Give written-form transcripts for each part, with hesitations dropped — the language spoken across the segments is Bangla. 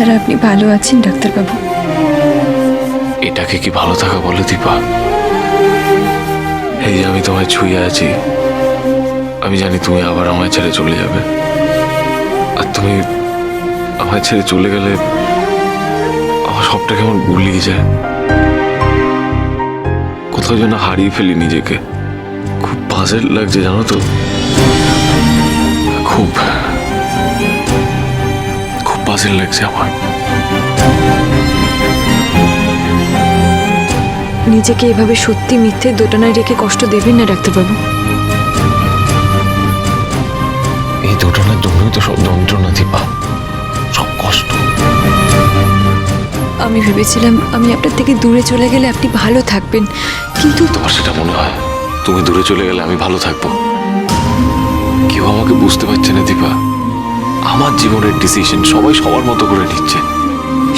তাছাড়া আপনি ভালো আছেন ডাক্তারবাবু? এটাকে কি ভালো থাকা বলে দীপা? এই যে আমি তোমায় ছুঁয়ে আছি, আমি জানি তুমি আবার আমায় ছেড়ে চলে যাবে, আর তুমি আমায় ছেড়ে চলে গেলে আমার সবটা কেমন গুলিয়ে যায়, কোথাও যেন হারিয়ে ফেলি নিজেকে। খুব পাজেল লাগছে জানো তো, খুব খুব পাজেল লাগছে আমার। নিজেকে এভাবে সত্যি মিথ্যে দোটানায় রেখে কষ্ট দেবেন না ডাক্তারবাবু। এই দোটানার জন্যই তো সব যন্ত্রণা দীপা, সব কষ্ট। আমি ভেবেছিলাম আমি আপনার থেকে দূরে চলে গেলে আপনি ভালো থাকবেন, কিন্তু তোমার সেটা মনে হয়? তুমি দূরে চলে গেলে আমি ভালো থাকবো? কেউ আমাকে বুঝতে পারছে না দীপা। আমার জীবনের ডিসিশন সবাই সবার মতো করে নিচ্ছে।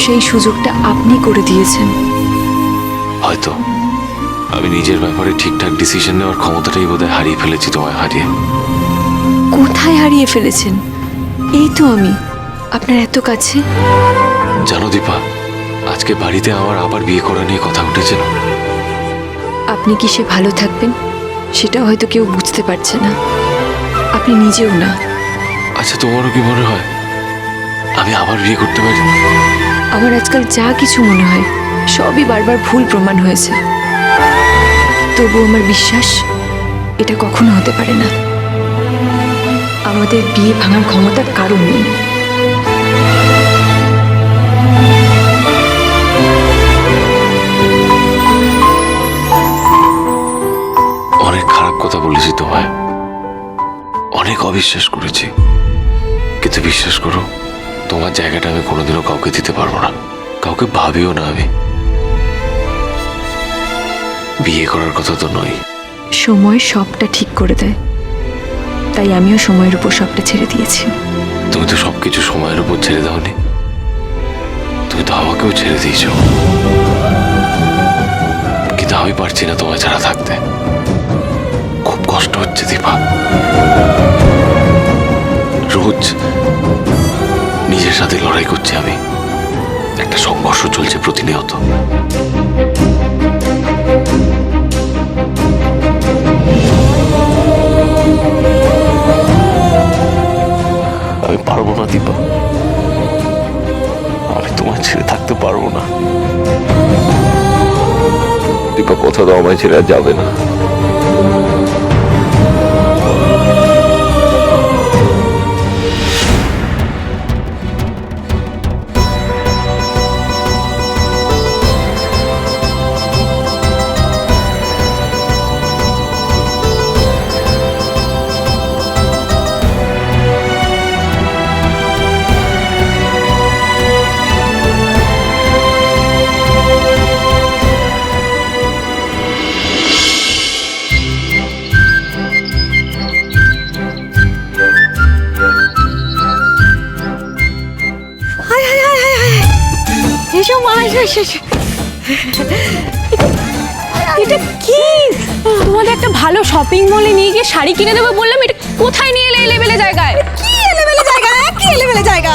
সেই সুযোগটা আপনি করে দিয়েছেন। হয়তো আমি নিজের ব্যাপারে ঠিকঠাক ডিসিশন নেওয়ার ক্ষমতাটাই বোধহয় হারিয়ে ফেলেছি তোমায় হারিয়ে। কোথায় হারিয়ে ফেলেছেন? এই তো আমি আপনার এত কাছে। জানো দীপা, আজকে বাড়িতে আমার আবার বিয়ে করা নিয়ে কথা উঠেছে না। আপনি কি সে ভালো থাকবেন সেটা হয়তো কেউ বুঝতে পারছে না, আপনি নিজেও না। আচ্ছা, তোমারও কি মনে হয় আমি আবার বিয়ে করতে পারি? আমার আজকাল যা কিছু মনে হয় সবই বারবার ভুল প্রমাণ হয়েছে, তবু আমার বিশ্বাস এটা কখনো হতে পারে না। আমাদের বিয়ে ভাঙার ক্ষমতা কারণ নেই। অনেক খারাপ কথা বলেছি তোমায়, অনেক অবিশ্বাস করেছি, কিন্তু বিশ্বাস করো তোমার জায়গাটা আমি কোনোদিনও কাউকে দিতে পারবো না, কাউকে ভাবিও না। আমি বিয়ে করার কথা তো নয়। সময় সবটা ঠিক করে দেয়, তাই আমিও সময়ের উপর সবটা ছেড়ে দিয়েছি। তুমি তো সবকিছু সময়ের উপর ছেড়ে দাওনি, তুমি তো আমাকেও ছেড়ে দিয়েছো, কিন্তু আমি পারছি না তোমায় ছাড়া থাকতে। খুব কষ্ট হচ্ছে দীপা, রোজ নিজের সাথে লড়াই করছি আমি, একটা সংঘর্ষ চলছে প্রতিনিয়ত। আমি পারবো না দীপা, আমি তোমায় ছেড়ে থাকতে পারবো না। দীপা, কথা দাও আমায় ছেড়ে আর যাবে না। এসো মা, এসো। এটা কি? তোমাদের একটা ভালো শপিং মলে নিয়ে গিয়ে শাড়ি কিনে দেবো বললাম, এটা কোথায় নিয়ে এলে এলেবেলে জায়গায়? কি এলেবেলে জায়গা না, কি এলেবেলে জায়গা?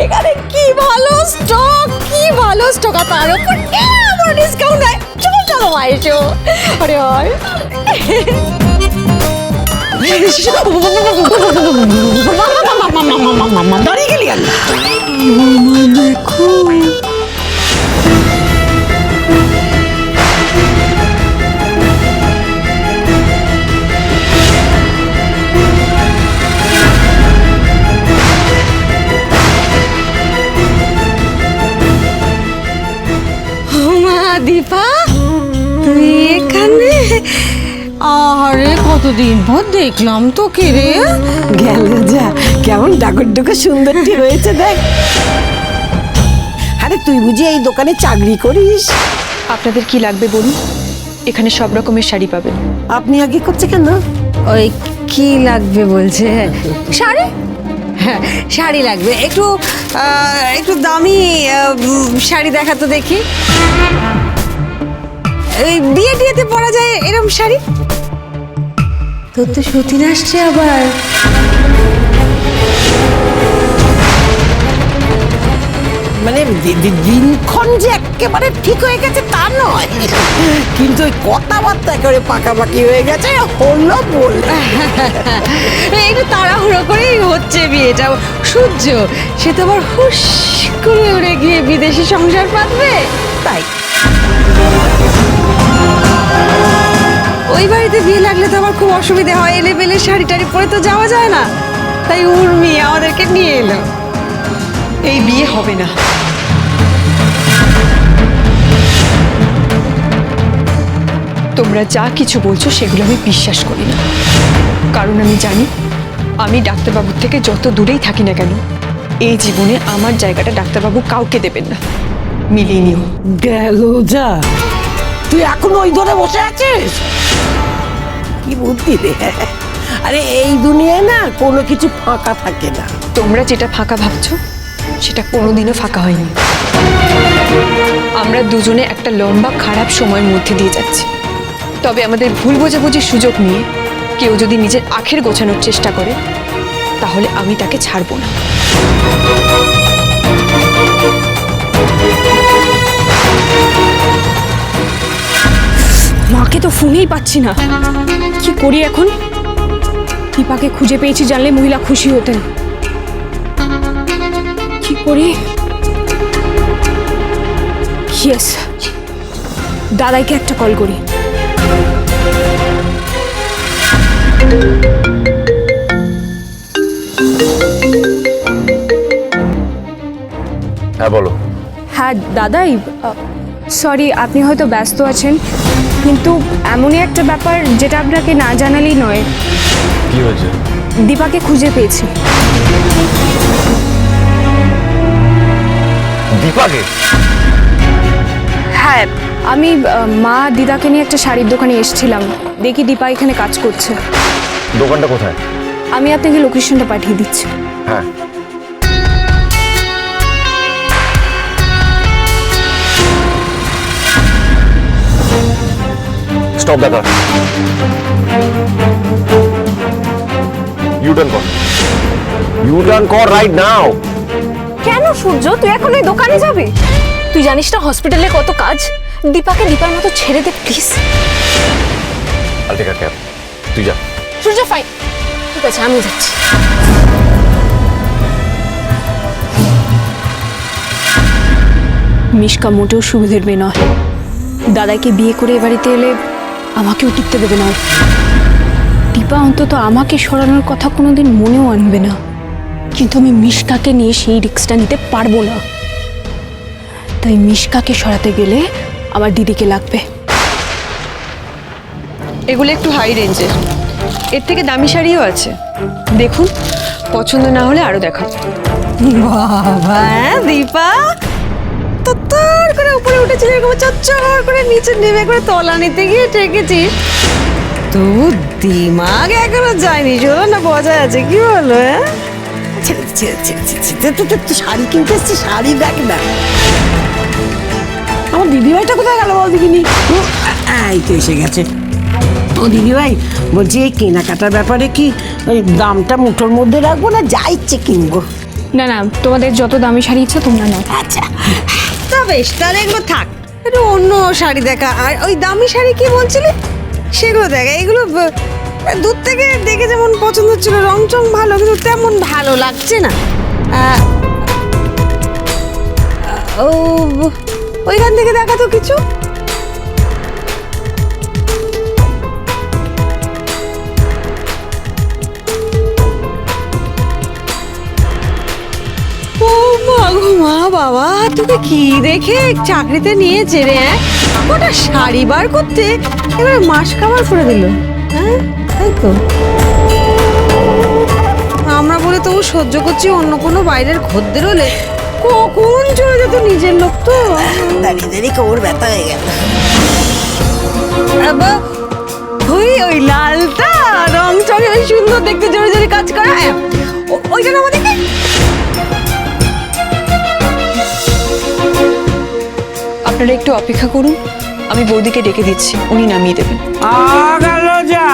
এখানে কি ভালো স্টক আর তার উপর এমন ডিসকাউন্ট দেয়। চলো চলো মা, এসো। আরে হয় দাঁড়িয়ে গেলি আর দীপা, তুই এখানে? আরে কতদিন পর দেখলাম তোকে রে। গেল যা, কেমন ডাকডুকে সুন্দরটি হয়েছে দেখ। আরে তুই বুঝি এই দোকানে চাকরি করিস? আপনাদের কি লাগবে বলুন, এখানে সব রকমের শাড়ি পাবেন। আপনি আগে করছে কেন? ওই কি লাগবে বলছে? শাড়ি? হ্যাঁ, শাড়ি লাগবে। একটু একটু দামি শাড়ি দেখাতো দেখি। এই বিয়ে টিয়েতে পরা যায় এরকম শাড়ি? তোর তো সতীন আসছে আবার। মানে দিনক্ষণ যে একেবারে ঠিক হয়ে গেছে তা নয়, কিন্তু ওই কথাবার্তা করে পাকাপাকি হয়ে গেছে হলো বলে। একটু তাড়াহুড়ো করেই হচ্ছে বিয়েটা। সূর্য সে তো আবার হুশ করে উড়ে গিয়ে বিদেশি সংসার পাতবে। তাই ওই বাড়িতে বিয়ে লাগলে তো আবার খুব অসুবিধা হয়, এলে বেলে শাড়ি টাড়ি পরে তো যাওয়া যায় না। তাই উর্মি আমাদেরকে নিয়ে এলো। এই বিয়ে হবে না। তোমরা যা কিছু বলছো সেগুলো আমি বিশ্বাস করি না, কারণ আমি জানি আমি ডাক্তারবাবুর থেকে যত দূরেই থাকি না কেন, এই জীবনে আমার জায়গাটা ডাক্তারবাবু কাউকে দেবেন না। মিলিয়ে নিও। গেল যা, তুই এখন ওই ধরে বসে আছিস? কি বুদ্ধি রে! আরে এই দুনিয়ায় না কোনো কিছু ফাঁকা থাকে না। তোমরা যেটা ফাঁকা ভাবছো সেটা কোনোদিনও ফাঁকা হয়নি। আমরা দুজনে একটা লম্বা খারাপ সময়ের মধ্যে দিয়ে যাচ্ছি, তবে আমাদের ভুল বোঝাবুঝির সুযোগ নিয়ে কেউ যদি নিজের আখের গোছানোর চেষ্টা করে তাহলে আমি তাকে ছাড়বো না। মাকে তো ফোনেই পাচ্ছি না, কি করি এখন? দীপাকে খুঁজে পেয়েছি জানলে মহিলা খুশি হতেন। কি করি? ইয়েস, দাদাইকে একটা কল করি। হ্যাঁ বলো। হ্যাঁ দাদাই, সরি আপনি হয়তো ব্যস্ত আছেন, কিন্তু এমনই একটা ব্যাপার যেটা আপনাকে না জানালেই নয়। কি হয়েছে? দীপাকে খুঁজে পেয়েছি। দীপাকে? হ্যাঁ, আমি মা দিদাকে নিয়ে একটা শাড়ির দোকানে এসেছিলাম, দেখি দীপা এখানে কাজ করছে। দোকানটা কোথায়? আমি আপনাকে লোকেশনটা পাঠিয়ে দিচ্ছি। হ্যাঁ। স্টপ দেখা, ইউটার্ন কর, ইউটার্ন কর রাইট নাও। কেন সূর্য, তুই এখন ওই দোকানে যাবি? তুই জানিস না হসপিটালে কত কাজ। দীপাকে দীপার মতো ছেড়ে দে please. I'll take a cab, তুই যা। সূর্য ফাইন, ঠিক আছে আমি যাচ্ছি। মিশকা মোটেও সুবিধের মেয়ে নয়। দাদাকে বিয়ে করে এ বাড়িতে এলে আমাকেও টিকতে দেবে না। দীপা অন্তত আমাকে সরানোর কথা কোনোদিন মনেও আনবে না, কিন্তু আমি মিশকাকে নিয়ে সেই রিস্কটা নিতে পারবো না। তাই মিশকাকে সরাতে গেলে আমার দিদিকে লাগবে। এগুলো একটু হাই রেঞ্জের, এর থেকে দামি শাড়িও আছে, দেখুন পছন্দ না হলে আরো দেখাবো। বাবা দীপা তো তোর করে উপরে উঠেছিল, এরকম চচ্চর করে নিচে নেমে করে তলা নিতে গিয়ে ঠেকেছিস। তো দিমাগ এখনো যায়নি, শোনো না বজায় আছে। কি বলো? হ্যাঁ ছেড়ে দে, ছেড়ে দে, ছেড়ে দে, তুই শাড়ি কিনতে এসছিস, শাড়ি দেখ না। আমার দিদিভাইটা কোথায় গেল বল দেখিনি? এই তো এসে গেছে। ও দিদিভাই, বলছি এই কেনাকাটার ব্যাপারে কি ওই দামটা মুঠোর মধ্যে রাখবো না যা ইচ্ছে কিনবো? না না, তোমাদের যত দামি শাড়ি ইচ্ছা তোমরা নাও। আচ্ছা, তা বেশ, তাহলে এগুলো থাক, একটু অন্য শাড়ি দেখা। আর ওই দামি শাড়ি কি বলছিলি সেগুলো দেখা। এগুলো দূর থেকে দেখে যেমন পছন্দ হচ্ছিল, রং চং ভালো, কিন্তু তেমন ভালো লাগছে না। ও ওইখান থেকে দেখা তো কিছু। ও মা গো মা, বাবা তোকে কি দেখে চাকরিতে নিয়েছে রে? ওটা শাড়ি বার করতে এবারে মাস কাবার করে দিল। হ্যাঁ তাই তো, আমরা বলে তবু সহ্য করছি, অন্য কোনো বাইরের খদ্দের হলে কখন চলে যেত নিজের লোক। তো দাঁড়িয়ে দাঁড়িয়ে কোমর ব্যথা হয়ে গেল। ওই লালটা রং চঙে বেশ সুন্দর দেখতে, জোরে জোরে কাজ করা। ওইটা না আমাদেরকে আপনারা একটু অপেক্ষা করুন, আমি বৌদিকে ডেকে দিচ্ছি, উনি নামিয়ে দেবেন। গেল যা,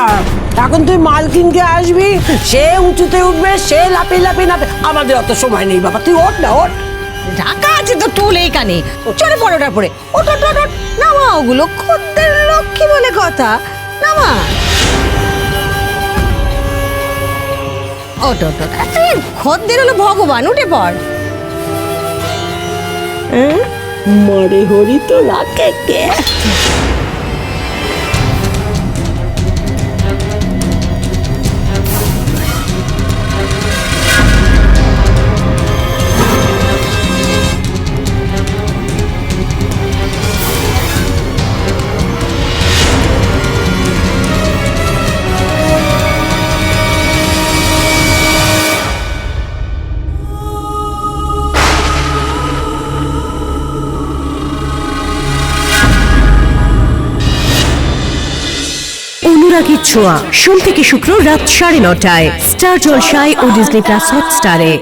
এখন তুই মাল কিনতে আসবি, সে উঁচুতে উঠবে, সে লাফিয়ে লাফিয়ে নামবে। আমাদের অত সময় নেই বাবা, তুই ওঠ না, ওঠ। ঢাকা আছে তো টুল এইখানে, চলে পড়ে ওটার পরে। ওট ওট ওট ওট, নামা ওগুলো, খদ্দের লক্ষ্মী বলে কথা, নামা। ওট ওট ওট, আরে খদ্দের হলো ভগবান, উঠে পড়। মরে হরি তো রাখে কে? অনুরাগীর ছোঁয়া সোম থেকে শুক্র রাত 9:30টায় স্টার জলসায় ও ডিজনি প্লাস হটস্টারে।